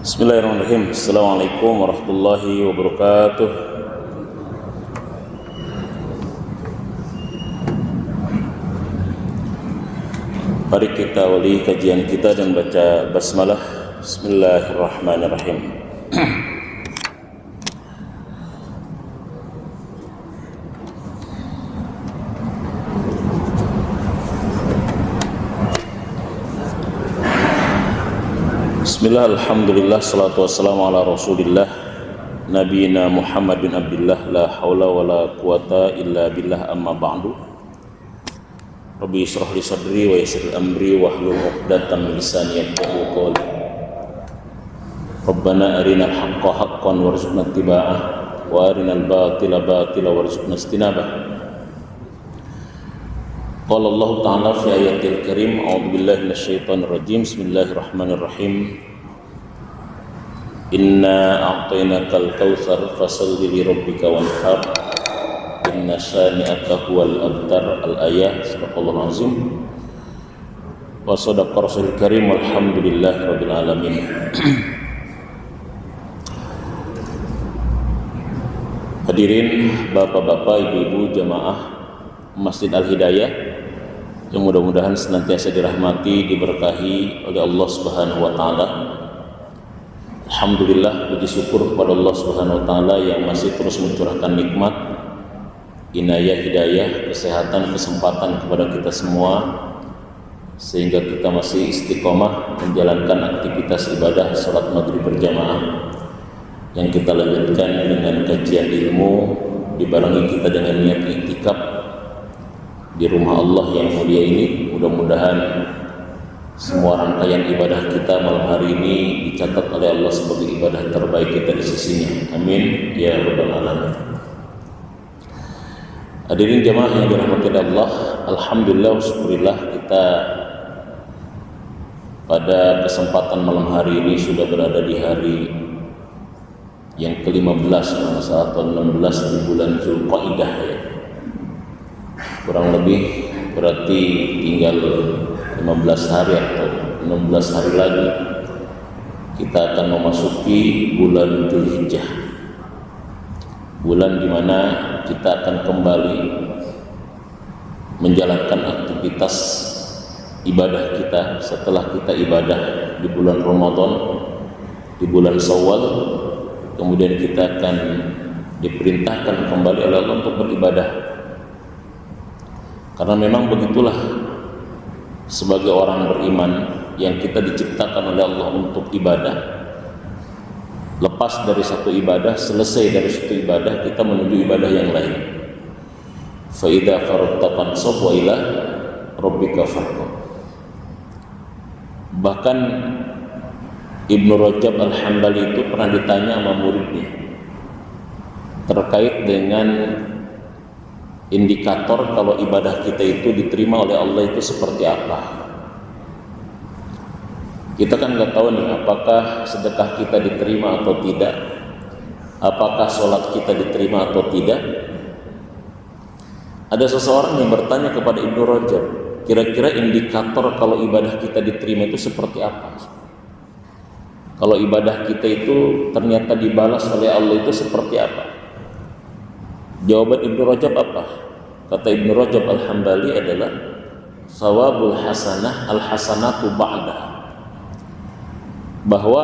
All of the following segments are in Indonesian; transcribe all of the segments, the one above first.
Bismillahirrahmanirrahim. Assalamualaikum warahmatullahi wabarakatuh. Mari kita awali kajian kita dan baca basmalah. Bismillahirrahmanirrahim. Bismillah, alhamdulillah, salatu wassalamu ala rasulillah Nabiyina Muhammad bin Abdillah. La hawla wa la quwata illa billah, amma ba'du. Rabbi israh li sadri wa yassir amri wahlul 'uqdatam min lisani yafqahu qawli. Rabbana arinal haqqa haqqan warzuqna ittiba'ah wa arinal batila batila warzuqna istinabah. Qala Allah Ta'ala fi ayatil karim, a'udzu billahi minasyaitonir rajim. Bismillahirrahmanirrahim. Inna a'tainakal kautsar fasalli li rabbika wanhar inna syani'aka huwal abtar. Al-ayah. Sadaqallahul azim wa sadaqa rasulul karim. Walhamdulillahi rabbil alamin. Hadirin bapak-bapak, ibu-ibu jamaah Masjid Al-Hidayah yang mudah-mudahan senantiasa dirahmati, diberkahi oleh Allah Subhanahu wa taala. Alhamdulillah, puji syukur kepada Allah Subhanahu wa taala yang masih terus mencurahkan nikmat, inayah, hidayah, kesehatan, kesempatan kepada kita semua sehingga kita masih istiqomah menjalankan aktivitas ibadah salat maghrib berjamaah yang kita lanjutkan dengan kajian ilmu, dibarengi kita dengan niat iktikaf di rumah Allah yang mulia ini. Mudah-mudahan semua rangkaian ibadah kita malam hari ini dicatat oleh Allah sebagai ibadah terbaik kita di sisinya. Amin ya rabbal alamin. Hadirin jamaah yang dirahmati Allah, alhamdulillah, syukurillah, kita pada kesempatan malam hari ini sudah berada di hari yang ke-15 atau 16 di bulan Zulqa'dah ya. Kurang lebih berarti tinggal 15 hari atau 16 hari lagi kita akan memasuki bulan Dzulhijjah, bulan dimana kita akan kembali menjalankan aktivitas ibadah kita setelah kita ibadah di bulan Ramadan, di bulan Syawal. Kemudian kita akan diperintahkan kembali oleh Allah untuk beribadah, karena memang begitulah sebagai orang beriman yang kita diciptakan oleh Allah untuk ibadah. Lepas dari satu ibadah, selesai dari satu ibadah, kita menuju ibadah yang lain. Fa idza faragta fansab wa ila rabbika farghab. Bahkan Ibnu Rajab Al-Hambali itu pernah ditanya sama muridnya terkait dengan indikator kalau ibadah kita itu diterima oleh Allah itu seperti apa. Kita kan nggak tahu nih, apakah sedekah kita diterima atau tidak, apakah sholat kita diterima atau tidak. Ada seseorang yang bertanya kepada Ibnu Rajab, kira-kira indikator kalau ibadah kita diterima itu seperti apa? Kalau ibadah kita itu ternyata dibalas oleh Allah itu seperti apa? Jawaban Ibnu Rajab apa? Kata Ibnu Rajab Al-Hambali adalah sawabul hasanah al-hasanatu ba'dah, bahwa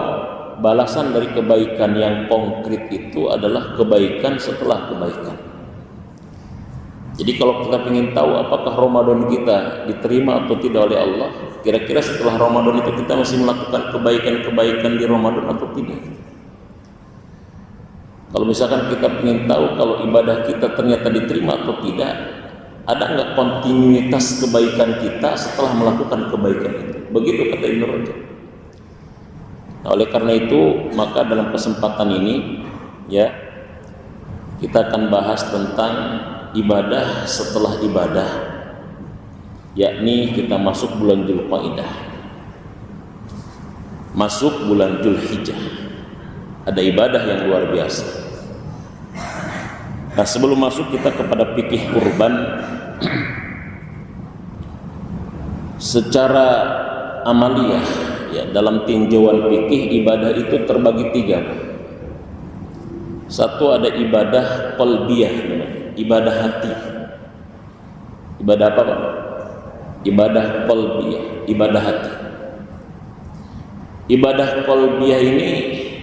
balasan dari kebaikan yang konkret itu adalah kebaikan setelah kebaikan. Jadi kalau kita ingin tahu apakah Ramadan kita diterima atau tidak oleh Allah, kira-kira setelah Ramadan itu kita masih melakukan kebaikan-kebaikan di Ramadan atau tidak? Kalau misalkan kita ingin tahu kalau ibadah kita ternyata diterima atau tidak, ada nggak kontinuitas kebaikan kita setelah melakukan kebaikan itu? Begitu kata Ibnu Rajab. Nah, oleh karena itu, maka dalam kesempatan ini ya kita akan bahas tentang ibadah setelah ibadah, yakni kita masuk bulan Dzulqa'dah, masuk bulan Dzulhijjah. Ada ibadah yang luar biasa. Nah, sebelum masuk kita kepada fikih kurban, secara amaliyah ya, dalam tinjauan fikih ibadah itu terbagi tiga. Satu ada ibadah qalbiyah, ibadah hati. Ibadah apa Pak? Ibadah qalbiyah, ibadah hati. Ibadah qalbiyah ini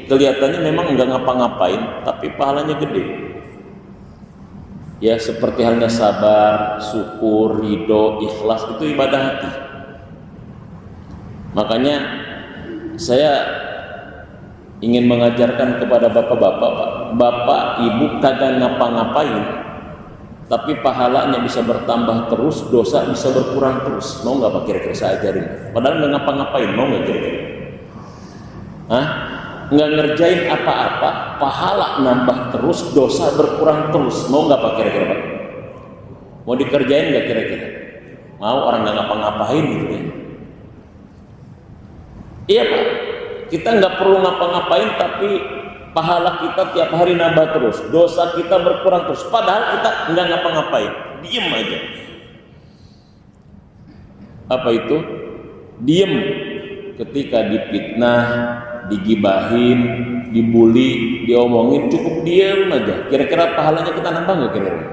kelihatannya memang enggak ngapa-ngapain, tapi pahalanya gede. Ya, seperti halnya sabar, syukur, ridho, ikhlas, itu ibadah hati. Makanya saya ingin mengajarkan kepada bapak-bapak, bapak ibu kagak ngapa-ngapain, tapi pahalanya bisa bertambah terus, dosa bisa berkurang terus. Mau nggak Pak kira-kira saya ajarin? Padahal nggak ngapa-ngapain, mau nggak kira-kira? Hah? Nggak ngerjain apa-apa, pahala nambah terus, dosa berkurang terus. Mau nggak Pak kira-kira Pak? Mau dikerjain nggak kira-kira? Mau, orang nggak ngapa-ngapain gitu ya? Iya Pak, kita nggak perlu ngapa-ngapain, tapi pahala kita tiap hari nambah terus, dosa kita berkurang terus. Padahal kita nggak ngapa-ngapain, diem aja. Apa itu? Diem ketika difitnah, digibahin, dibully, diomongin, cukup diem aja. Kira-kira pahalanya kita nambah nggak kira-kira?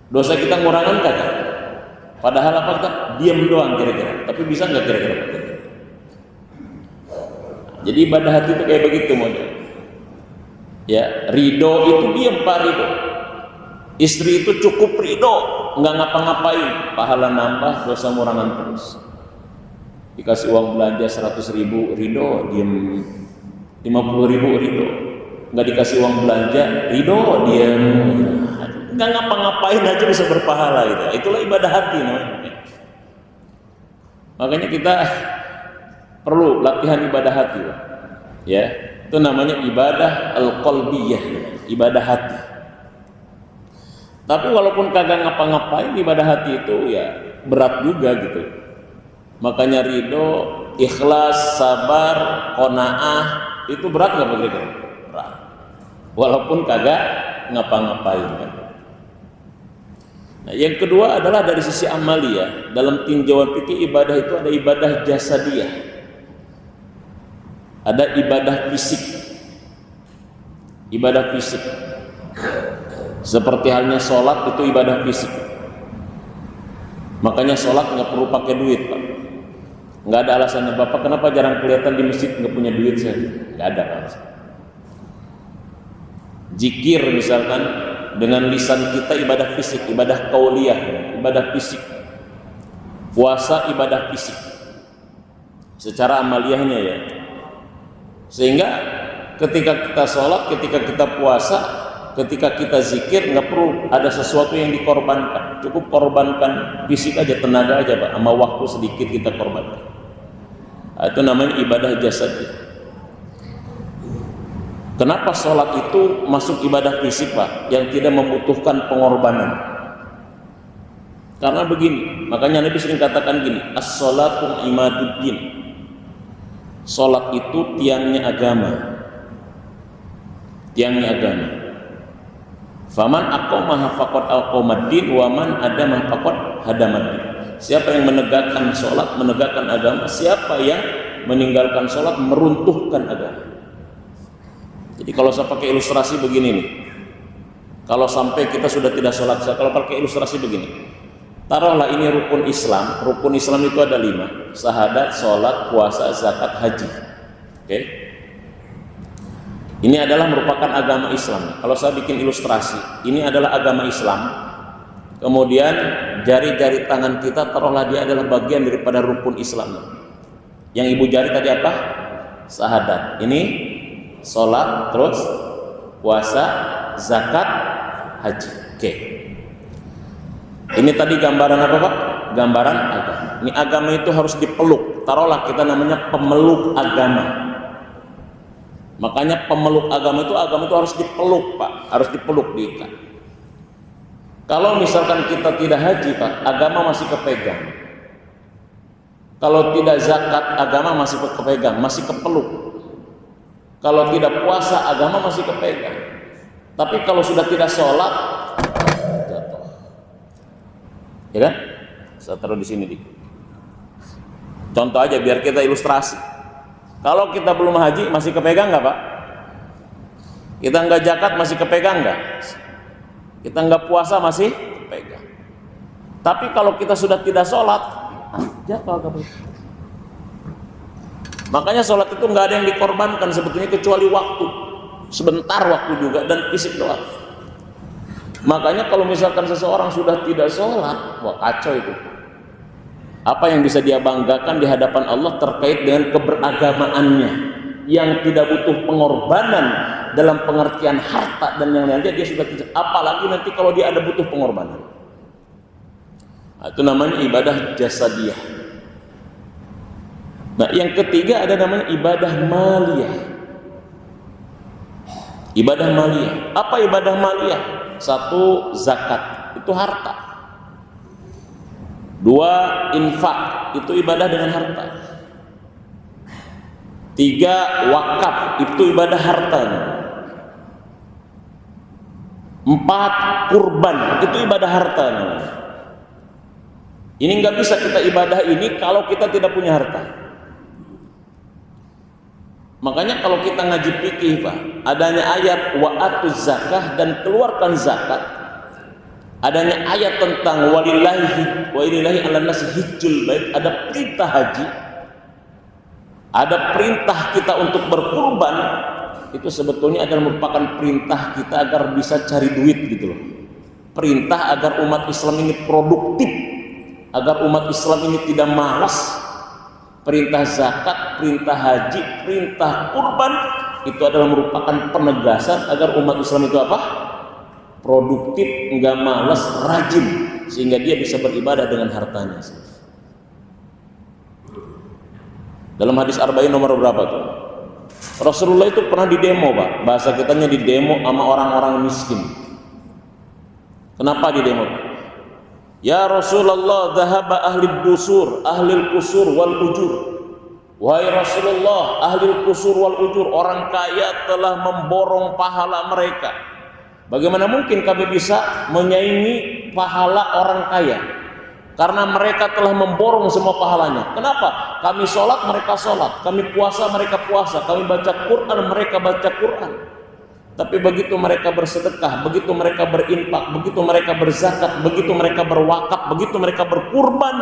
Dosa kita ngurangan kagak? Padahal apa, kita diem doang kira-kira. Tapi bisa nggak kira-kira? Jadi ibadah hati itu kayak begitu model. Ya, ridho itu diem Pak, ridho. Istri itu cukup ridho, nggak ngapa-ngapain, pahala nambah, dosa ngurangan terus. Dikasih uang belanja 100.000 ridho, diem. 50.000 ridho. Nggak dikasih uang belanja ridho, diem. Nggak ngapa-ngapain aja bisa berpahala gitu. Itulah ibadah hati namanya. Makanya kita perlu latihan ibadah hati, Pak. Ya, itu namanya ibadah al-qalbiyah, ibadah hati. Tapi walaupun kagak ngapa-ngapain, ibadah hati itu ya berat juga gitu. Makanya ridho, ikhlas, sabar, qanaah itu berat nggak begitu? Berat. Walaupun kagak ngapa-ngapain. Kan? Nah, yang kedua adalah dari sisi amaliyah. Dalam tinjauan fikih ibadah itu ada ibadah jasadiyah, ada ibadah fisik. Ibadah fisik seperti halnya sholat itu ibadah fisik. Makanya sholat nggak perlu pakai duit Pak. Nggak ada alasannya, Bapak kenapa jarang kelihatan di masjid, nggak punya duit saya? Nggak ada alasan. Zikir misalkan dengan lisan kita ibadah fisik, ibadah qauliyah, ibadah fisik. Puasa ibadah fisik secara amaliyahnya ya. Sehingga ketika kita sholat, ketika kita puasa, ketika kita zikir, nggak perlu ada sesuatu yang dikorbankan. Cukup korbankan fisik aja, tenaga aja Pak, sama waktu sedikit kita korbankan. Itu namanya ibadah jasad. Kenapa sholat itu masuk ibadah fisik Pak, yang tidak membutuhkan pengorbanan? Karena begini, makanya Nabi sering katakan gini, as-sholatu imaduddin. Sholat itu tiangnya agama. Tiangnya agama. Faman aqamaha faqad aqamaddin wa man adama faqad hadamaddin. Siapa yang menegakkan sholat, menegakkan agama. Siapa yang meninggalkan sholat, meruntuhkan agama. Jadi kalau saya pakai ilustrasi begini nih, kalau sampai kita sudah tidak sholat, kalau pakai ilustrasi begini, taruhlah ini rukun Islam. Rukun Islam itu ada 5: syahadat, sholat, puasa, zakat, haji. Oke? Ini adalah merupakan agama Islam. Kalau saya bikin ilustrasi, ini adalah agama Islam. Kemudian jari-jari tangan kita taruhlah dia adalah bagian daripada rukun Islam. Yang ibu jari tadi apa? Syahadat. Ini sholat, terus puasa, zakat, haji. Oke. Ini tadi gambaran apa Pak? Gambaran agama. Ini agama itu harus dipeluk. Taruhlah kita namanya pemeluk agama. Makanya pemeluk agama itu harus dipeluk Pak, harus dipeluk, diikat. Kalau misalkan kita tidak haji Pak, agama masih kepegang. Kalau tidak zakat, agama masih kepegang, masih kepeluk. Kalau tidak puasa, agama masih kepegang. Tapi kalau sudah tidak sholat, jatuh. Ya kan? Saya taruh di sini dikit. Contoh aja biar kita ilustrasi. Kalau kita belum haji masih kepegang nggak Pak? Kita nggak zakat masih kepegang nggak? Kita nggak puasa masih kepegang. Tapi kalau kita sudah tidak sholat, jatuh agak. Makanya sholat itu nggak ada yang dikorbankan sebetulnya kecuali waktu, sebentar waktu juga dan fisik doang. Makanya kalau misalkan seseorang sudah tidak sholat, wah kacau itu. Apa yang bisa dia banggakan di hadapan Allah terkait dengan keberagamaannya yang tidak butuh pengorbanan dalam pengertian harta dan yang lainnya, dia sudah tidak. Apalagi nanti kalau dia ada butuh pengorbanan. Itu namanya ibadah jasadiyah. Nah, yang ketiga ada namanya ibadah maliyah. Ibadah maliyah. Apa ibadah maliyah? Satu, zakat, itu harta. Dua, infak, itu ibadah dengan harta. Tiga, wakaf, itu ibadah hartanya. Empat, kurban, itu ibadah hartanya. Ini nggak bisa kita ibadah ini kalau kita tidak punya harta. Makanya kalau kita ngaji fikih Pak, adanya ayat wa atuz zakah dan keluarkan zakat, adanya ayat tentang walillahi ala nasi hijjul bait, ada perintah haji, ada perintah kita untuk berkurban, itu sebetulnya adalah merupakan perintah kita agar bisa cari duit gitu loh. Perintah agar umat Islam ini produktif, agar umat Islam ini tidak malas. Perintah zakat, perintah haji, perintah kurban itu adalah merupakan penegasan agar umat Islam itu apa? Produktif, enggak malas, rajin, sehingga dia bisa beribadah dengan hartanya. Dalam hadis arba'in nomor berapa tuh? Rasulullah itu pernah didemo Pak, bahasa kitanya didemo sama orang-orang miskin. Kenapa didemo? Ya Rasulullah, dhahaba ahli dusur, ahli kusur wal ujur. Wahai Rasulullah, ahli kusur wal ujur, orang kaya telah memborong pahala mereka. Bagaimana mungkin kami bisa menyaingi pahala orang kaya? Karena mereka telah memborong semua pahalanya. Kenapa? Kami sholat, mereka sholat. Kami puasa, mereka puasa. Kami baca Quran, mereka baca Quran. Tapi begitu mereka bersedekah, begitu mereka berinfak, begitu mereka berzakat, begitu mereka berwakaf, begitu mereka berkurban,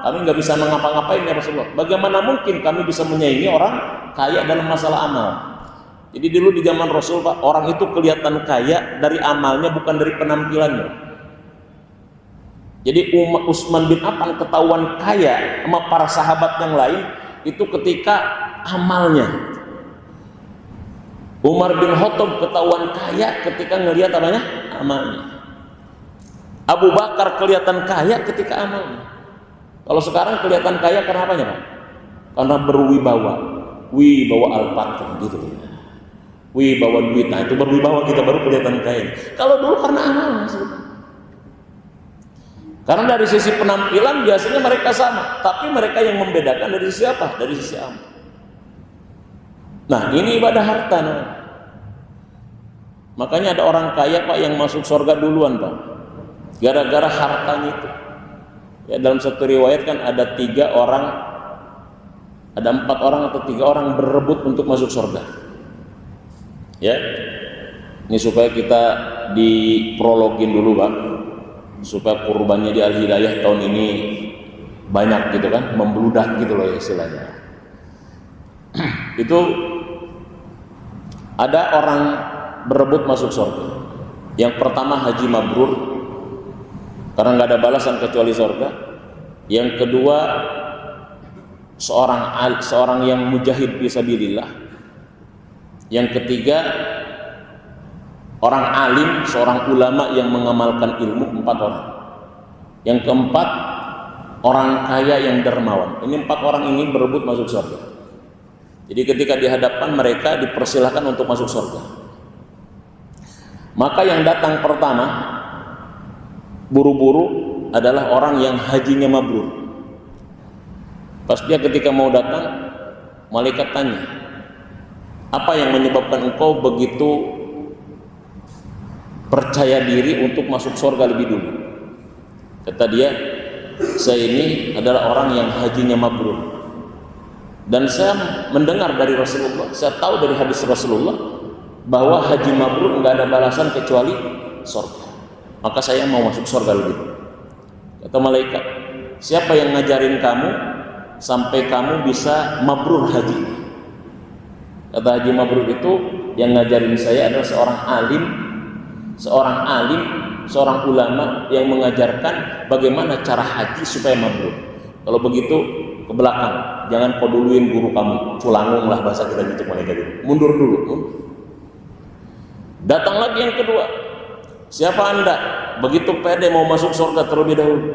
kami nggak bisa mengapa-ngapain ya Rasulullah. Bagaimana mungkin kami bisa menyaingi orang kaya dalam masalah amal? Jadi dulu di zaman Rasul Pak, orang itu kelihatan kaya dari amalnya, bukan dari penampilannya. Jadi Utsman bin Affan ketahuan kaya sama para sahabat yang lain itu ketika amalnya. Umar bin Khattab ketahuan kaya ketika ngelihat apanya? Amalnya. Abu Bakar kelihatan kaya ketika amalnya. Kalau sekarang kelihatan kaya karena apanya Pak? Karena berwibawa, wibawa al-patron gitu. Wibawa duit, nah itu berwibawa kita baru kelihatan kaya. Kalau dulu karena amalnya sebetulnya. Karena dari sisi penampilan biasanya mereka sama, tapi mereka yang membedakan dari sisi apa? Dari sisi amal. Nah ini ibadah harta. Nah. Makanya ada orang kaya Pak yang masuk surga duluan Pak, gara-gara hartanya itu. Ya, dalam satu riwayat kan ada 4 orang atau 3 orang berebut untuk masuk surga. Ya, ini supaya kita diprologin dulu Pak, supaya kurbannya di Al Hidayah tahun ini banyak gitu kan, membludak gitu loh istilahnya. Itu ada orang berebut masuk surga. Yang pertama haji mabrur karena nggak ada balasan kecuali surga. Yang kedua seorang yang mujahid fisabilillah. Yang ketiga orang alim, seorang ulama yang mengamalkan ilmu, 4 orang. Yang keempat orang kaya yang dermawan. Ini 4 orang ini berebut masuk surga. Jadi ketika dihadapkan mereka dipersilahkan untuk masuk surga. Maka yang datang pertama buru-buru adalah orang yang hajinya mabrur. Pas dia ketika mau datang, malaikat tanya, apa yang menyebabkan engkau begitu percaya diri untuk masuk surga lebih dulu? Kata dia, saya ini adalah orang yang hajinya mabrur. Dan saya mendengar dari Rasulullah, saya tahu dari hadis Rasulullah bahwa haji mabrur nggak ada balasan kecuali surga. Maka saya mau masuk surga lebih. Kata malaikat, siapa yang ngajarin kamu sampai kamu bisa mabrur haji? Kata haji mabrur itu yang ngajarin saya adalah seorang ulama yang mengajarkan bagaimana cara haji supaya mabrur. Kalau begitu ke belakang, jangan kau duluin guru kamu, culangung lah bahasa kita gitu mereka gitu. Mundur dulu. Datang lagi yang kedua, siapa anda? Begitu pede mau masuk surga terlebih dahulu.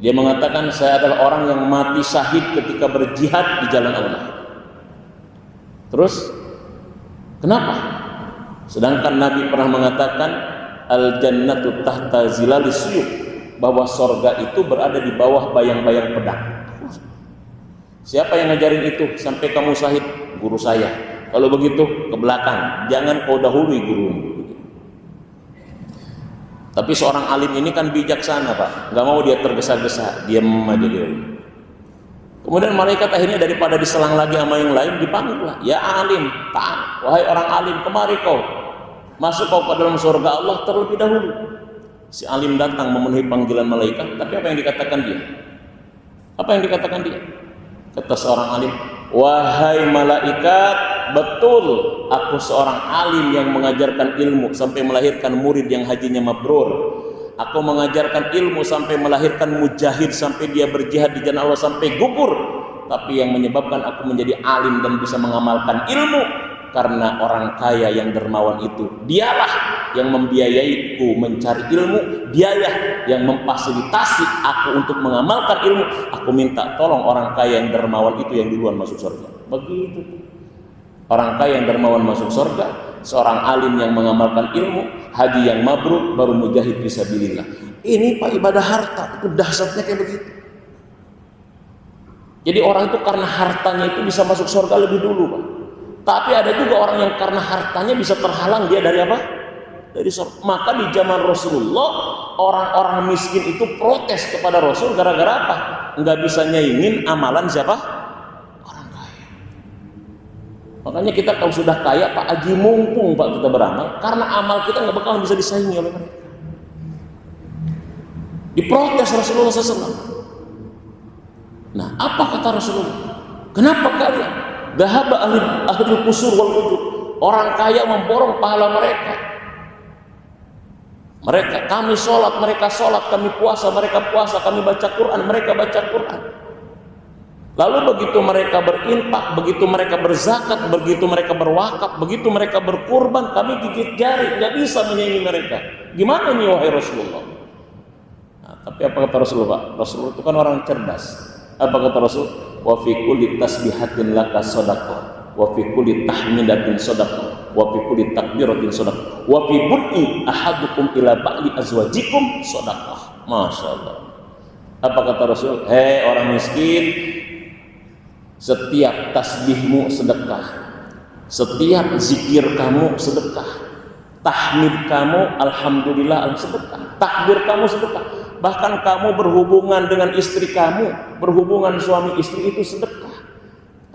Dia mengatakan, saya adalah orang yang mati syahid ketika berjihad di jalan Allah. Terus, kenapa? Sedangkan Nabi pernah mengatakan, al-jannatu tahta zilalis suyuk, bahwa surga itu berada di bawah bayang-bayang pedang. Siapa yang ngajarin itu sampai kamu syahid? Guru saya. Kalau begitu ke belakang, jangan kau dahului gurumu. Tapi seorang alim ini kan bijaksana Pak, nggak mau dia tergesa-gesa, diam aja dia. Kemudian malaikat akhirnya daripada diselang lagi sama yang lain, dipanggil lah, ya alim, wahai orang alim, kemari kau, masuk kau ke dalam surga Allah terlebih dahulu. Si alim datang memenuhi panggilan malaikat, tapi apa yang dikatakan dia? Apa yang dikatakan dia? Kata seorang alim, wahai malaikat, betul aku seorang alim yang mengajarkan ilmu sampai melahirkan murid yang hajinya mabrur. Aku mengajarkan ilmu sampai melahirkan mujahid sampai dia berjihad di jalan Allah sampai gugur. Tapi yang menyebabkan aku menjadi alim dan bisa mengamalkan ilmu karena orang kaya yang dermawan itu, dialah yang membiayaiku mencari ilmu, dialah yang memfasilitasi aku untuk mengamalkan ilmu. Aku minta tolong orang kaya yang dermawan itu yang duluan masuk surga. Begitu. Orang kaya yang dermawan masuk surga, seorang alim yang mengamalkan ilmu, haji yang mabrur, baru mujahid fisabilillah. Ini Pak ibadah harta, itu dahsyatnya kayak begitu. Jadi orang itu karena hartanya itu bisa masuk surga lebih dulu Pak. Tapi ada juga orang yang karena hartanya bisa terhalang dia dari apa? Dari surga. Maka di zaman Rasulullah, orang-orang miskin itu protes kepada Rasul gara-gara apa? Nggak bisa nyaingin amalan siapa? Makanya kita kalau sudah kaya Pak Haji mumpung Pak kita beramal, karena amal kita nggak bakal bisa disaingi oleh mereka. Diprotes Rasulullah SAW. Nah, apa kata Rasulullah? Kenapa kalian? Dhahaba ahli qusur wal ujub. Orang kaya memborong pahala mereka. Kami sholat, mereka sholat, kami puasa, mereka puasa, kami baca Quran, mereka baca Quran. Lalu begitu mereka berinfak, begitu mereka berzakat, begitu mereka berwakaf, begitu mereka berkurban, kami gigit jari, nggak bisa menyaingi mereka. Gimana nih wahai Rasulullah? Nah, tapi apa kata Rasulullah? Rasulullah itu kan orang cerdas. Apa kata Rasul? Wa fi kulli tasbihatin laka shadaqah, wa fi kulli tahmidatin shadaqah, wa fi kulli takbiratin shadaqah, wa fi bud'i ahadukum ila ba'li azwajikum shadaqah. Masya Allah. Apa kata Rasul? Hei orang miskin, setiap tasbihmu sedekah, setiap zikir kamu sedekah, tahmid kamu alhamdulillah sedekah, takbir kamu sedekah, bahkan kamu berhubungan dengan istri kamu, berhubungan suami istri itu sedekah.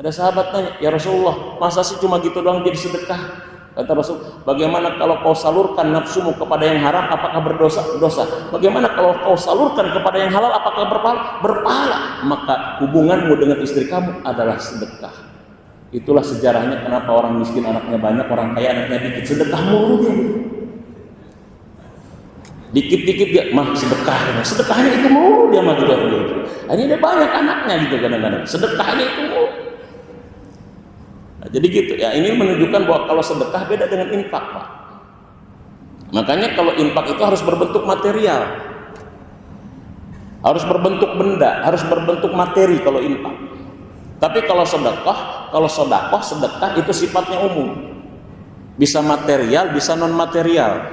Ada sahabat tanya, ya Rasulullah, masa sih cuma gitu doang jadi sedekah? Kata Rasul, bagaimana kalau kau salurkan nafsumu kepada yang haram, apakah berdosa? Dosa. Bagaimana kalau kau salurkan kepada yang halal, apakah berpahala? Berpahala. Maka hubunganmu dengan istri kamu adalah sedekah. Itulah sejarahnya kenapa orang miskin anaknya banyak, orang kaya anaknya dikit. Sedekah mulu dia. Dikit-dikit dia mah sedekahnya. Sedekahnya itu mulu dia mah gitu. Ini dia banyak anaknya gitu kadang-kadang. Sedekahnya itu mulu. Nah, jadi gitu ya, ini menunjukkan bahwa kalau sedekah beda dengan infak Pak. Makanya kalau infak itu harus berbentuk material, harus berbentuk benda, harus berbentuk materi kalau infak. Tapi kalau sedekah itu sifatnya umum, bisa material, bisa non material.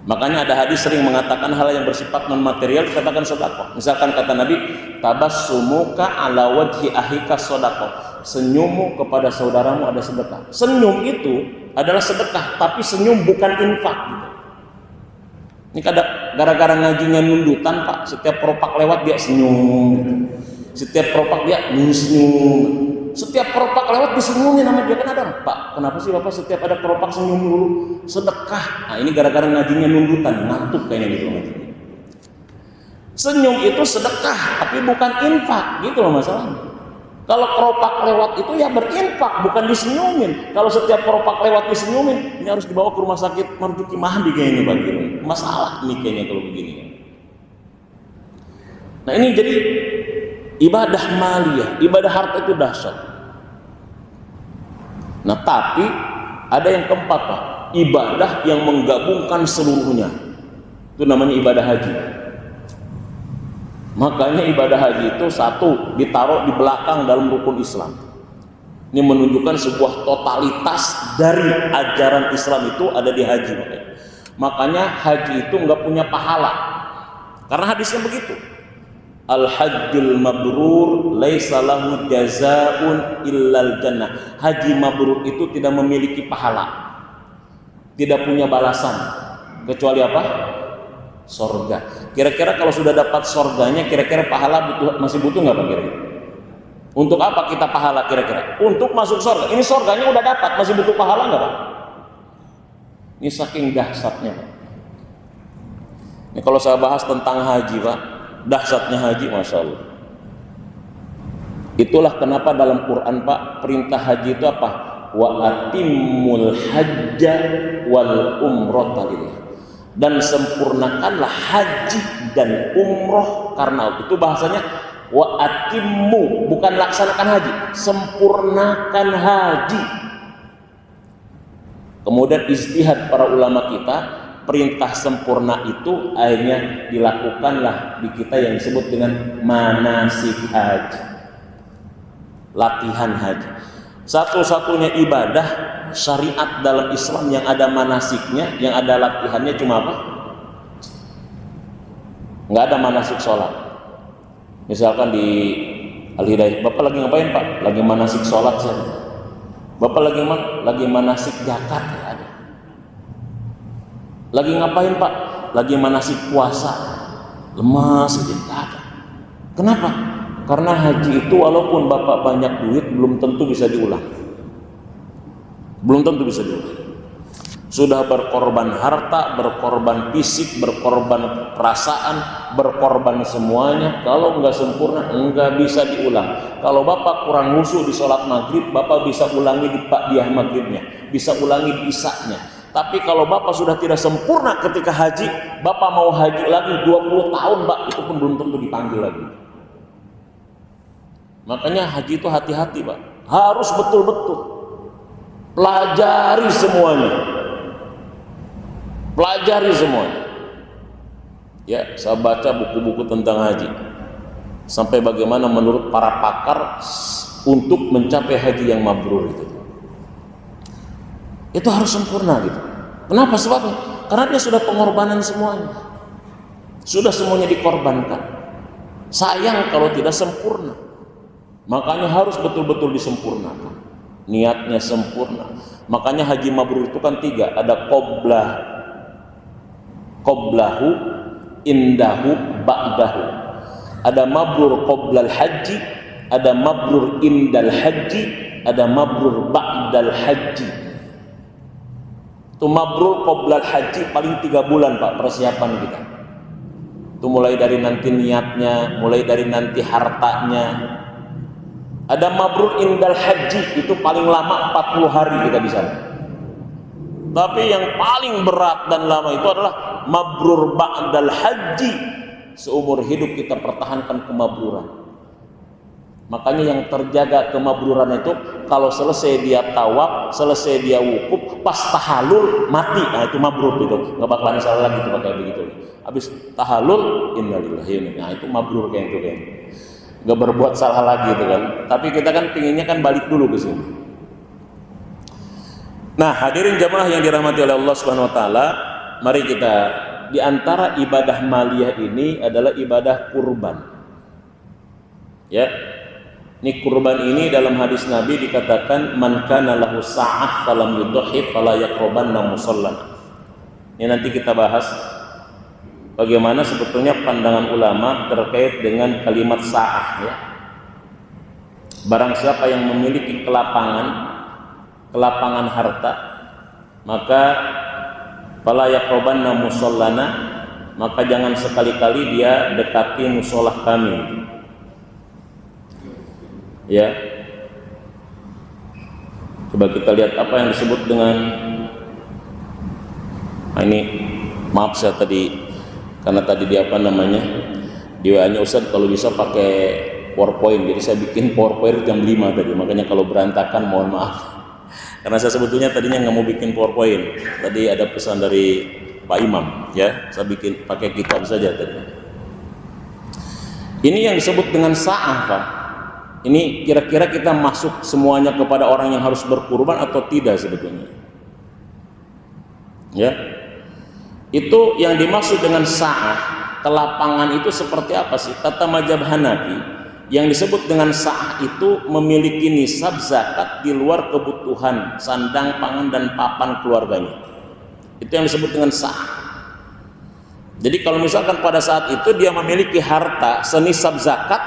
Makanya ada hadis sering mengatakan hal yang bersifat non material dikatakan sedekah. Misalkan kata Nabi, tabassumuka ala wajhi ahika sedekah. Senyummu kepada saudaramu ada sedekah. Senyum itu adalah sedekah, tapi senyum bukan infak gitu. Ini kadang gara-gara ngajinya nundutan Pak, setiap peropak lewat dia senyum gitu. Setiap keropak dia senyum. Setiap keropak lewat disenyumin sama dia. Kan ada, Pak, kenapa sih Bapak setiap ada keropak senyum dulu? Sedekah. Nah, ini gara-gara ngajinya nundutan, ngantuk kayaknya gitu ngajinya. Senyum itu sedekah, tapi bukan infak, gitu loh masalahnya. Kalau keropak lewat itu ya berinfak, bukan disenyumin. Kalau setiap keropak lewat disenyumin, ini harus dibawa ke rumah sakit Marzuki Mahdi kayaknya Pak. Masalah nih kayaknya kalau begini. Nah, ini jadi ibadah maliyah, ibadah harta itu dahsyat. Nah, tapi ada yang keempat Pak, ibadah yang menggabungkan seluruhnya. Itu namanya ibadah haji. Makanya ibadah haji itu satu ditaruh di belakang dalam rukun Islam. Ini menunjukkan sebuah totalitas dari ajaran Islam itu ada di haji. Makanya haji itu nggak punya pahala, karena hadisnya begitu. Al-hajjul mabrur laisa lahu jazaa'un illal jannah. Haji mabrur itu tidak memiliki pahala, tidak punya balasan kecuali apa? Sorga. Kira-kira kalau sudah dapat sorganya, kira-kira pahala masih butuh nggak Pak kira-kira? Untuk apa kita pahala kira-kira? Untuk masuk sorga. Ini sorganya udah dapat, masih butuh pahala nggak Pak? Ini saking dahsyatnya Pak. Ini kalau saya bahas tentang haji Pak, dahsyatnya haji, masya Allah. Itulah kenapa dalam Quran Pak, perintah haji itu apa? Wa atimmul hajja wal umrata lillah. Dan sempurnakanlah haji dan umroh karena itu bahasanya wa atimmu, bukan laksanakan haji, sempurnakan haji. Kemudian ijtihad para ulama kita, perintah sempurna itu akhirnya dilakukanlah di kita yang disebut dengan manasik haji, latihan haji. Satu-satunya ibadah syariat dalam Islam yang ada manasiknya, yang ada latihannya cuma apa? Nggak ada manasik sholat. Misalkan di Al-Hidayah, Bapak lagi ngapain Pak? Lagi manasik sholat saja. Bapak lagi manasik zakat ya ada. Lagi ngapain Pak? Lagi manasik puasa. Lemas saja, nggak ada. Kenapa? Karena haji itu walaupun Bapak banyak duit belum tentu bisa diulang. Belum tentu bisa diulang. Sudah berkorban harta, berkorban fisik, berkorban perasaan, berkorban semuanya. Kalau nggak sempurna, nggak bisa diulang. Kalau Bapak kurang khusyuk di sholat maghrib, Bapak bisa ulangi di takbiyah maghribnya, bisa ulangi di isaknya. Tapi kalau Bapak sudah tidak sempurna ketika haji, Bapak mau haji lagi 20 tahun Pak, itu pun belum tentu dipanggil lagi. Makanya haji itu hati-hati Pak, harus betul-betul pelajari semuanya, ya. Saya baca buku-buku tentang haji sampai bagaimana menurut para pakar untuk mencapai haji yang mabrur itu harus sempurna gitu. Kenapa? Sebabnya karena dia sudah pengorbanan semuanya, sudah semuanya dikorbankan. Sayang kalau tidak sempurna. Makanya harus betul-betul disempurnakan, niatnya sempurna. Makanya haji mabrur itu kan 3, ada qoblahu, indahu, ba'dahu. Ada mabrur qoblal haji, ada mabrur indal haji, ada mabrur ba'dal haji. Itu mabrur qoblal haji paling 3 bulan Pak persiapan kita. Itu mulai dari nanti niatnya, mulai dari nanti hartanya. Ada mabrur indal haji, itu paling lama 40 hari kita di sana. Tapi yang paling berat dan lama itu adalah mabrur ba'dal haji. Seumur hidup kita pertahankan kemabruran. Makanya yang terjaga kemabruran itu kalau selesai dia tawaf, selesai dia wukuf, pas tahalul mati. Nah itu mabrur itu, nggak bakalan salah lagi itu pakai begitu. Habis tahalul innalillahi, nah itu mabrur kayak itu kayaknya. Nggak berbuat salah lagi itu kan. Tapi kita kan pinginnya kan balik dulu ke sini. Nah, hadirin jamaah yang dirahmati oleh Allah Subhanahu wa taala, mari kita di antara ibadah maliyah ini adalah ibadah kurban. Ya. Ini kurban ini dalam hadis Nabi dikatakan man kana lahu sa'ah falam yudhi fala yaqrabanna musallana. Ini nanti kita bahas bagaimana sebetulnya pandangan ulama terkait dengan kalimat sa'ah ya. barang siapa yang memiliki kelapangan harta, maka fala yaqrabanna musallana, maka jangan sekali-kali dia dekati musolah kami. Ya, coba kita lihat apa yang disebut dengan ini. Maaf saya tadi, karena tadi di WA-nya Ustaz kalau bisa pakai PowerPoint, jadi saya bikin PowerPoint jam 5 tadi, makanya kalau berantakan mohon maaf. Karena saya sebetulnya tadinya nggak mau bikin PowerPoint, tadi ada pesan dari Pak Imam, ya, saya bikin pakai kitab saja tadi. Ini yang disebut dengan sa'ah, Pak. Ini kira-kira kita masuk semuanya kepada orang yang harus berkurban atau tidak sebetulnya? Ya, itu yang dimaksud dengan sa'ah, kelapangan itu seperti apa sih? Kata mazhab Hanafi, yang disebut dengan sa'ah itu memiliki nisab zakat di luar kebutuhan sandang, pangan, dan papan keluarganya. Itu yang disebut dengan sa'ah. Jadi kalau misalkan pada saat itu dia memiliki harta senisab zakat,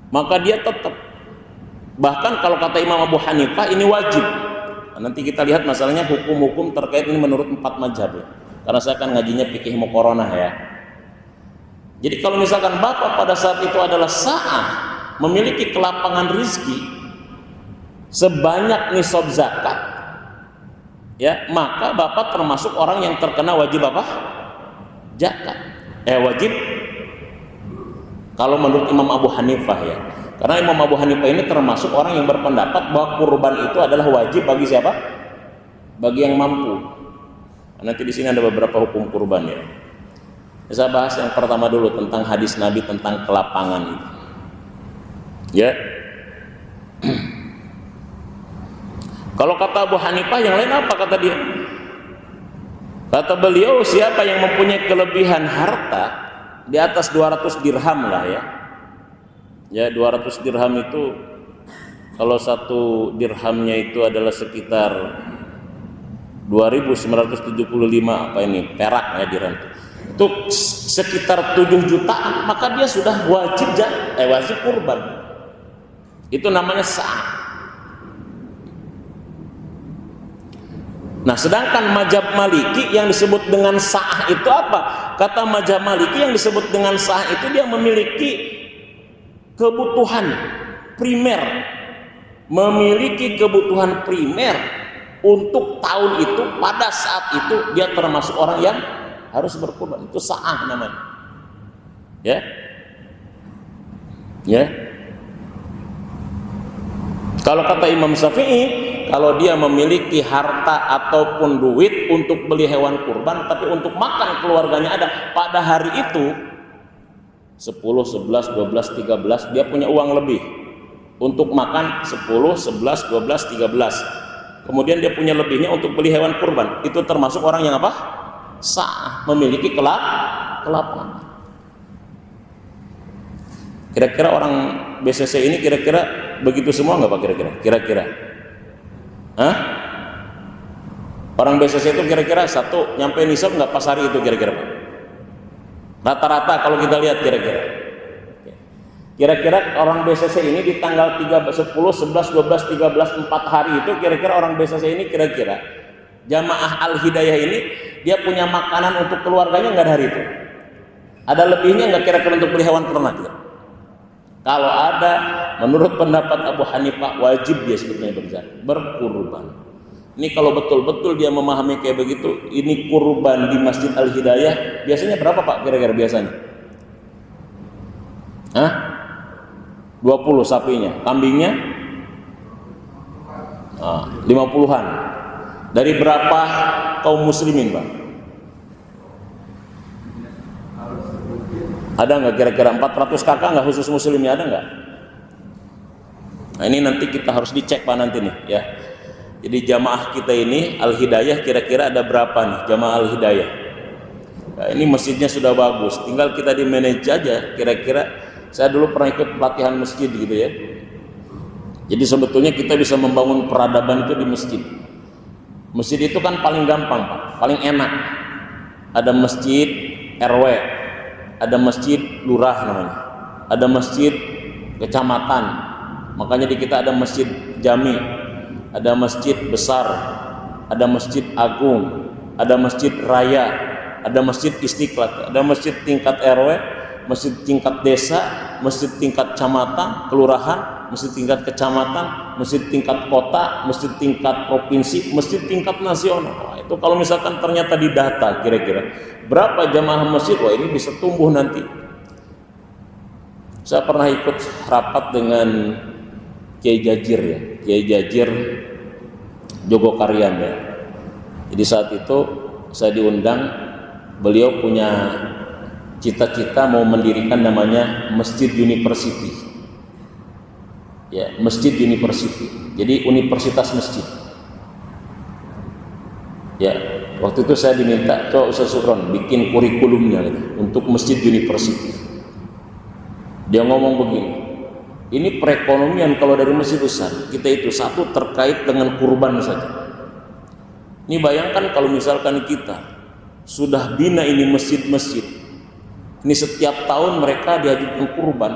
maka dia tetap, bahkan kalau kata Imam Abu Hanifah ini wajib. Nanti kita lihat masalahnya hukum-hukum terkait ini menurut 4 mazhab ya. Karena saya akan ngajinya fikih muqaranah ya. Jadi kalau misalkan bapak pada saat itu adalah sa'ah, memiliki kelapangan rizki sebanyak nisab zakat, ya, maka bapak termasuk orang yang terkena wajib apa? Zakat. Wajib kalau menurut Imam Abu Hanifah ya. Karena Imam Abu Hanifah ini termasuk orang yang berpendapat bahwa kurban itu adalah wajib bagi siapa? Bagi yang mampu. Nanti di sini ada beberapa hukum kurban ya. Saya bahas yang pertama dulu tentang hadis Nabi tentang kelapangan itu. Ya. Kalau kata Abu Hanifah yang lain apa kata dia? Kata beliau, siapa yang mempunyai kelebihan harta di atas 200 dirham lah ya. Ya, 200 dirham itu kalau satu dirhamnya itu adalah sekitar 2.975 apa ini perak ya dirham. Itu sekitar 7 jutaan, maka dia sudah wajib wajib kurban. Itu namanya sa'ah. Nah, sedangkan mazhab Maliki yang disebut dengan sa'ah itu apa? Kata mazhab Maliki yang disebut dengan sa'ah itu dia memiliki kebutuhan primer, memiliki kebutuhan primer untuk tahun itu, pada saat itu dia termasuk orang yang harus berkurban. Itu sa'ah namanya. Ya. Ya. Kalau kata Imam Syafi'i, kalau dia memiliki harta ataupun duit untuk beli hewan kurban, tapi untuk makan keluarganya ada pada hari itu 10, 11, 12, 13 dia punya uang lebih untuk makan 10, 11, 12, 13. Kemudian dia punya lebihnya untuk beli hewan kurban. Itu termasuk orang yang apa? Sa'ah, memiliki kelapangan. Kira-kira orang BCC ini kira-kira begitu semua nggak Pak kira-kira? Kira-kira? Hah? Orang BCC itu kira-kira satu nyampe nisab nggak pas hari itu kira-kira Pak? Rata-rata kalau kita lihat kira-kira orang BCC ini di tanggal 10, 11, 12, 13, 4 hari itu kira-kira orang BCC ini kira-kira jamaah Al-Hidayah ini dia punya makanan untuk keluarganya nggak hari itu? Ada lebihnya nggak kira-kira untuk beli hewan ternak gitu? Kalau ada, menurut pendapat Abu Hanifah wajib dia sebetulnya berkurban. Ini kalau betul-betul dia memahami kayak begitu, ini kurban di Masjid Al-Hidayah biasanya berapa Pak kira-kira biasanya? Hah? 20 sapinya, kambingnya 50-an. Dari berapa kaum muslimin Pak? Ada nggak kira-kira 400 kakak nggak khusus muslimnya, ada nggak? Nah ini nanti kita harus dicek Pak nanti nih ya. Jadi jamaah kita ini Al-Hidayah kira-kira ada berapa nih jamaah Al-Hidayah? Nah, ini masjidnya sudah bagus, tinggal kita di manage aja. Kira-kira saya dulu pernah ikut pelatihan masjid gitu ya. Jadi sebetulnya kita bisa membangun peradaban itu di masjid. Masjid itu kan paling gampang Pak, paling enak. Ada masjid RW, ada masjid lurah namanya, ada masjid kecamatan, Makanya di kita ada masjid jami, ada masjid besar, ada masjid agung, ada masjid raya, ada masjid istiqlal, ada masjid tingkat RW, masjid tingkat desa, masjid tingkat kecamatan, kelurahan, masjid tingkat kecamatan, masjid tingkat kota, masjid tingkat provinsi, masjid tingkat nasional. Nah, itu kalau misalkan ternyata di data kira-kira berapa jamaah masjid, wah ini bisa tumbuh nanti. Saya pernah ikut rapat dengan Kiai Jajir ya, Kiai Jajir Jogokaryan ya. Jadi saat itu saya diundang, beliau punya cita-cita mau mendirikan namanya Masjid University. Ya, Masjid University. Jadi universitas masjid. Ya, waktu itu saya diminta, coba Ustaz Sukron bikin kurikulumnya gitu, untuk Masjid University. Dia ngomong begini, ini perekonomian kalau dari masjid besar kita itu satu terkait dengan kurban saja. Ini bayangkan kalau misalkan kita sudah bina ini masjid-masjid, ini setiap tahun mereka diajukan kurban,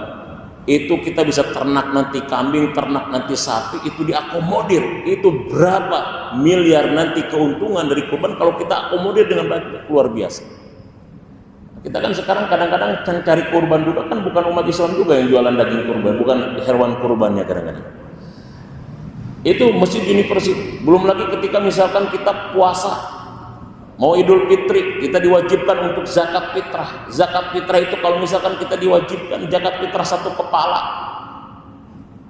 itu kita bisa ternak nanti kambing, ternak nanti sapi, itu diakomodir, itu berapa miliar nanti keuntungan dari kurban kalau kita akomodir dengan baik, luar biasa. Kita kan sekarang kadang-kadang cari kurban juga, kan bukan umat Islam juga yang jualan daging kurban, bukan hewan kurbannya kadang-kadang. Itu masjid university. Belum lagi ketika misalkan kita puasa, mau Idul Fitri, kita diwajibkan untuk zakat fitrah. Zakat fitrah itu kalau misalkan kita diwajibkan zakat fitrah satu kepala,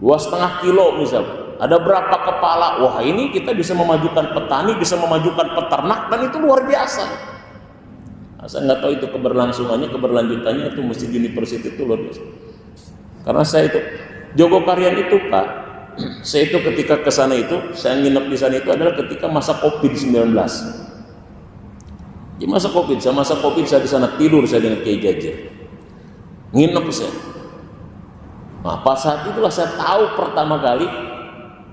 2,5 kilo misalkan, ada berapa kepala? Wah ini kita bisa memajukan petani, bisa memajukan peternak, dan itu luar biasa. Saya nggak tahu itu keberlanjutannya itu masjid university itu luar biasa. Karena saya itu Jogokaryan itu Pak, saya itu ketika ke sana itu, saya nginep di sana itu adalah ketika masa Covid-19. Di masa Covid saya di sana tidur saya dengan Kiai Jajir. Nginep saya. Nah, pas saat itulah saya tahu pertama kali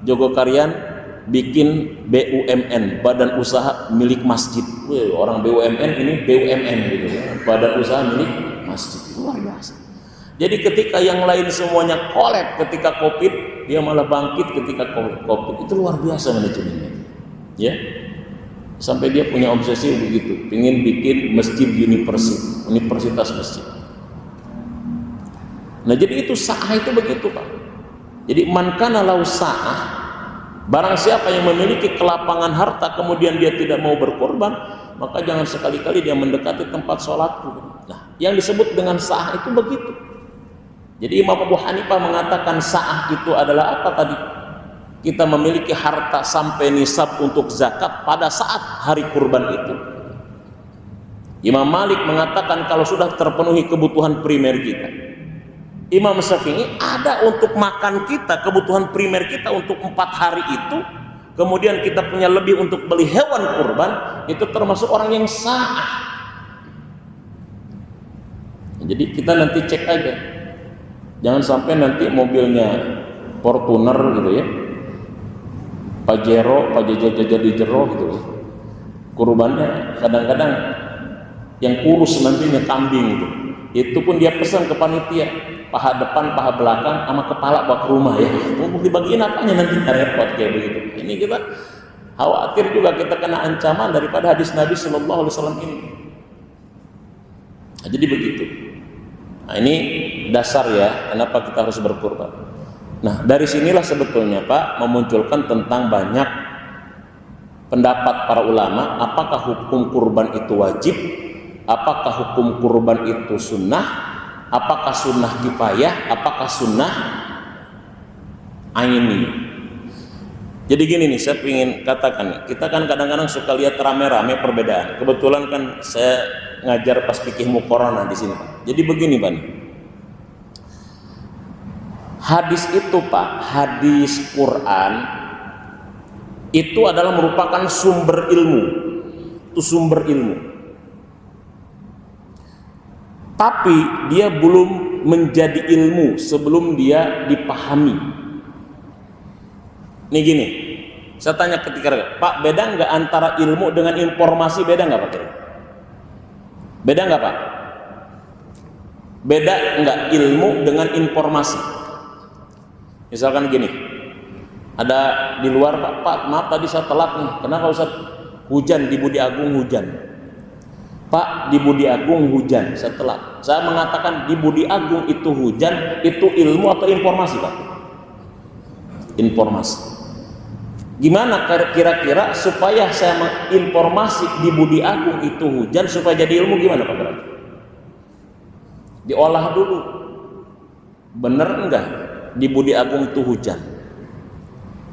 Jogokaryan bikin BUMN, badan usaha milik masjid. Wih, orang BUMN ini BUMN gitu ya, badan usaha milik masjid. Luar biasa. Jadi ketika yang lain semuanya kolab ketika Covid, dia malah bangkit ketika Covid. Itu luar biasa manajemennya. Ya. Sampai dia punya obsesi begitu, ingin bikin masjid universitas masjid. Nah, jadi itu sa'ah itu begitu, Pak. Jadi man kana lau sa'ah, barang siapa yang memiliki kelapangan harta kemudian dia tidak mau berkorban, maka jangan sekali-kali dia mendekati tempat sholatku. Nah, yang disebut dengan sa'ah itu begitu. Jadi Imam Abu Hanifah mengatakan sa'ah itu adalah apa tadi? Kita memiliki harta sampai nisab untuk zakat pada saat hari kurban itu. Imam Malik mengatakan kalau sudah terpenuhi kebutuhan primer kita. Imam Syafi'i ada untuk makan kita, kebutuhan primer kita untuk 4 hari itu, kemudian kita punya lebih untuk beli hewan kurban, itu termasuk orang yang sa'ah. Jadi kita nanti cek aja, jangan sampai nanti mobilnya Fortuner gitu ya, Pajero, Pajajajajah di jero gitu ya, kurbannya kadang-kadang yang kurus nantinya kambing gitu. Itu pun dia pesan ke panitia, paha depan, paha belakang, sama kepala bawa ke rumah ya. Tunggu dibagiin apanya nanti repot kayak begitu. Ini kita khawatir juga kita kena ancaman daripada hadis Nabi Sallallahu Alaihi Wasallam ini. Nah, jadi begitu. Nah, ini dasar ya, kenapa kita harus berkurban. Nah, dari sinilah sebetulnya Pak memunculkan tentang banyak pendapat para ulama, apakah hukum kurban itu wajib? Apakah hukum kurban itu sunnah? Apakah sunnah kifayah? Apakah sunnah aini? Jadi gini nih, saya ingin katakan, kita kan kadang-kadang suka lihat rame-rame perbedaan. Kebetulan kan saya ngajar pas fikih muqaranah di sini, Pak. Jadi begini, Pak. Hadis itu, Pak, hadis Quran itu adalah merupakan sumber ilmu. Itu sumber ilmu. Tapi dia belum menjadi ilmu sebelum dia dipahami. Ini gini, saya tanya ketika Pak, beda nggak antara ilmu dengan informasi? Beda nggak Pak? Beda nggak Pak? Beda nggak ilmu dengan informasi? Misalkan gini, ada di luar, Pak, maaf tadi saya telat nih. Kenapa Ustaz? Hujan di Budi Agung, hujan. Pak, di Budi Agung hujan, saya telat. Saya mengatakan di Budi Agung itu hujan, itu ilmu atau informasi, Pak? Informasi. Gimana kira-kira supaya saya menginformasi di Budi Agung itu hujan supaya jadi ilmu, gimana Pak berarti? Diolah dulu. Bener enggak di Budi Agung itu hujan?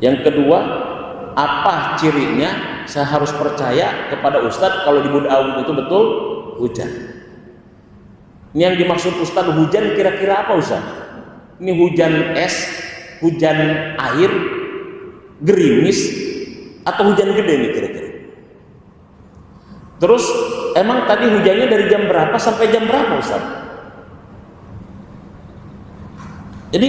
Yang kedua, apa cirinya saya harus percaya kepada Ustadz kalau di Budi Agung itu betul hujan? Ini yang dimaksud Ustadz hujan kira-kira apa Ustadz? Ini hujan es, hujan air, gerimis, atau hujan gede nih kira-kira? Terus emang tadi hujannya dari jam berapa sampai jam berapa Ustadz? Jadi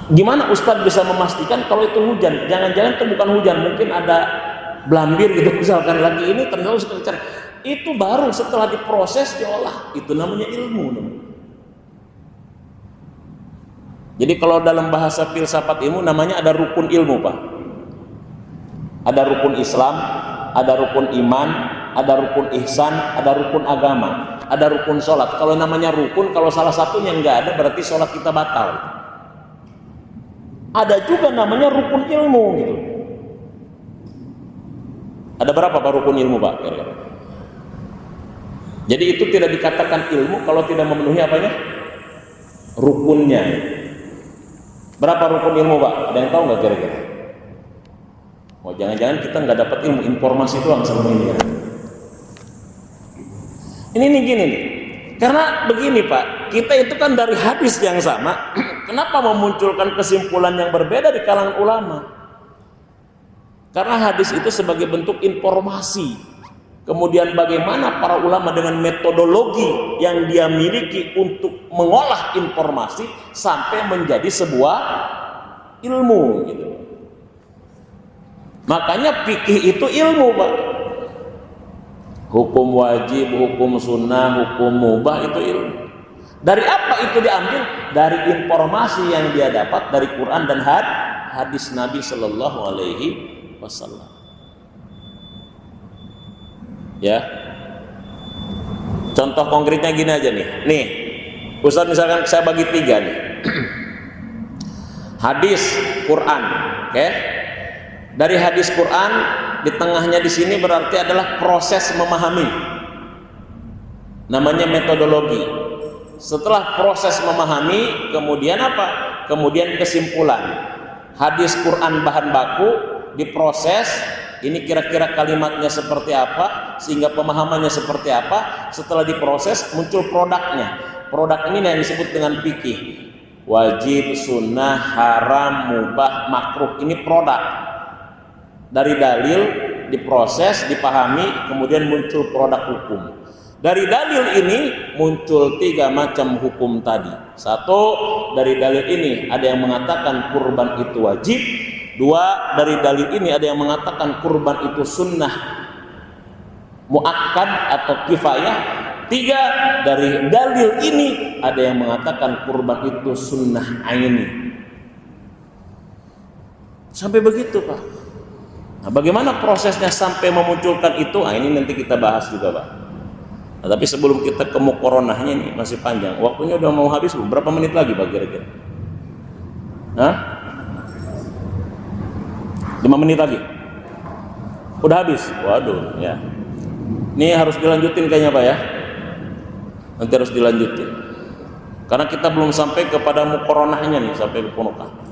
gimana Ustadz bisa memastikan kalau itu hujan? Jangan-jangan itu bukan hujan, mungkin ada blambir gitu misalkan lagi ini terlalu sekitar. Itu baru setelah diproses diolah, itu namanya ilmu. Jadi kalau dalam bahasa filsafat ilmu namanya ada rukun ilmu, Pak. Ada rukun Islam, ada rukun iman, ada rukun ihsan, ada rukun agama, ada rukun sholat. Kalau namanya rukun, kalau salah satunya nggak ada berarti sholat kita batal. Ada juga namanya rukun ilmu gitu. Ada berapa Pak rukun ilmu, Pak? Jadi itu tidak dikatakan ilmu kalau tidak memenuhi apanya? Rukunnya. Berapa rukun ilmu, Pak? Ada yang tahu nggak kira-kira? Oh, jangan-jangan kita nggak dapat ilmu, informasi doang selama ini ya. Ini gini nih. Karena begini Pak, kita itu kan dari hadis yang sama. Kenapa memunculkan kesimpulan yang berbeda di kalangan ulama? Karena hadis itu sebagai bentuk informasi. Kemudian bagaimana para ulama dengan metodologi yang dia miliki untuk mengolah informasi sampai menjadi sebuah ilmu gitu. Makanya fikih itu ilmu, Pak. Hukum wajib, hukum sunnah, hukum mubah itu ilmu. Dari apa itu diambil? Dari informasi yang dia dapat dari Quran dan hadis Nabi Sallallahu Alaihi Wasallam. Ya, contoh konkretnya gini aja nih. Nih, Ustaz misalkan saya bagi 3 nih. Hadis Quran, oke? Dari hadis Quran di tengahnya di sini berarti adalah proses memahami. Namanya metodologi. Setelah proses memahami, kemudian apa? Kemudian kesimpulan. Hadis Quran bahan baku diproses, ini kira-kira kalimatnya seperti apa, sehingga pemahamannya seperti apa. Setelah diproses muncul produknya. Produk ini yang disebut dengan fikih. Wajib, sunnah, haram, mubah, makruh. Ini produk. Dari dalil diproses, dipahami, kemudian muncul produk hukum. Dari dalil ini muncul 3 macam hukum tadi. 1, dari dalil ini ada yang mengatakan kurban itu wajib. 2, dari dalil ini ada yang mengatakan kurban itu sunnah muakkad atau kifayah. 3, dari dalil ini ada yang mengatakan kurban itu sunnah aini. Sampai begitu, Pak. Nah, bagaimana prosesnya sampai memunculkan itu? Nah, ini nanti kita bahas juga, Pak. Nah, tapi sebelum kita ke muqaranahnya ini masih panjang. Waktunya udah mau habis, berapa menit lagi, Pak, kira-kira? Hah? 5 menit lagi? Udah habis? Waduh, ya. Ini harus dilanjutin kayaknya, Pak, ya. Nanti harus dilanjutin. Karena kita belum sampai kepada muqaranahnya nih, sampai ke ponokah.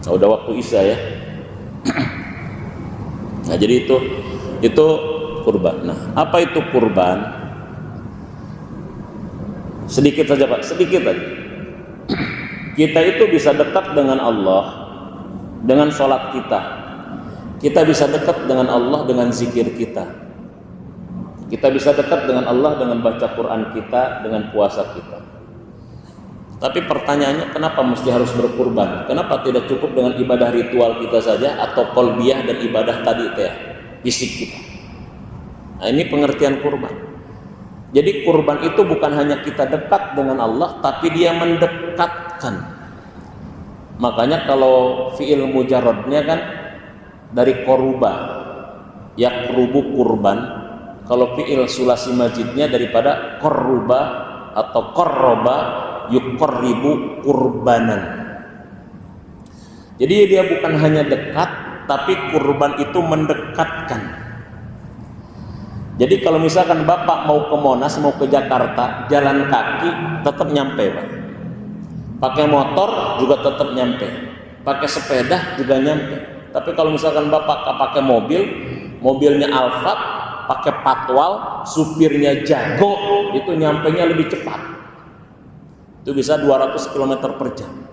Nah, udah waktu isya ya. Nah, jadi itu kurban. Nah, apa itu kurban? Sedikit saja, Pak, sedikit aja. Kita itu bisa dekat dengan Allah dengan sholat kita. Kita bisa dekat dengan Allah dengan zikir kita. Kita bisa dekat dengan Allah dengan baca Quran kita, dengan puasa kita. Tapi pertanyaannya, kenapa mesti harus berkurban? Kenapa tidak cukup dengan ibadah ritual kita saja atau qalbiyah dan ibadah tadi fisik kita? Nah, ini pengertian kurban. Jadi kurban itu bukan hanya kita dekat dengan Allah, tapi dia mendekatkan. Makanya kalau fi'il mujarradnya kan dari koruba, yakrubu kurban. Kalau fi'il sulasi majidnya daripada koruba atau korroba yukorribu kurbanan. Jadi dia bukan hanya dekat, tapi kurban itu mendekatkan. Jadi kalau misalkan Bapak mau ke Monas, mau ke Jakarta, jalan kaki tetap nyampe, Pak. Pakai motor juga tetap nyampe. Pakai sepeda juga nyampe. Tapi kalau misalkan Bapak pakai mobil, mobilnya Alphard, pakai patwal, supirnya jago, itu nyampenya lebih cepat. Itu bisa 200 km per jam.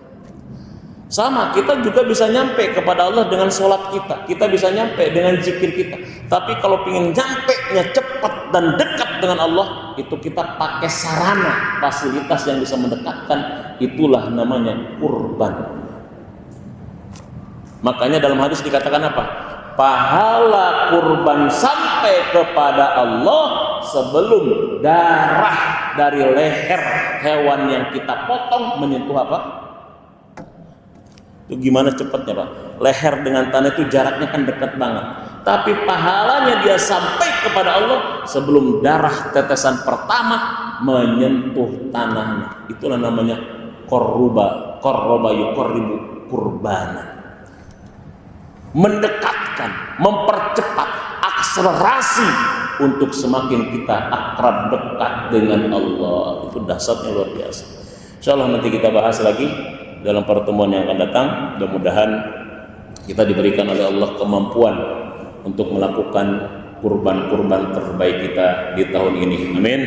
Sama, kita juga bisa nyampe kepada Allah dengan sholat kita. Kita bisa nyampe dengan zikir kita. Tapi kalau ingin nyampe-nya cepat dan dekat dengan Allah, itu kita pakai sarana, fasilitas yang bisa mendekatkan. Itulah namanya kurban. Makanya dalam hadis dikatakan apa? Pahala kurban sampai kepada Allah sebelum darah dari leher hewan yang kita potong menyentuh apa? Itu gimana cepatnya, Pak? Leher dengan tanah itu jaraknya kan dekat banget. Tapi pahalanya dia sampai kepada Allah sebelum darah tetesan pertama menyentuh tanahnya. Itulah namanya korroba yukorribu kurbanan. Mendekatkan, mempercepat, akselerasi untuk semakin kita akrab dekat dengan Allah. Itu dasarnya luar biasa. Insyaallah nanti kita bahas lagi dalam pertemuan yang akan datang. Mudah-mudahan kita diberikan oleh Allah kemampuan untuk melakukan kurban-kurban terbaik kita di tahun ini. Amin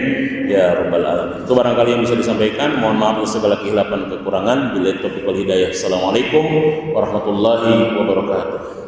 ya rabbal alamin. Itu barangkali yang bisa disampaikan. Mohon maaf atas segala kehilapan kekurangan. Billahi taufiq wal hidayah. Assalamualaikum warahmatullahi wabarakatuh.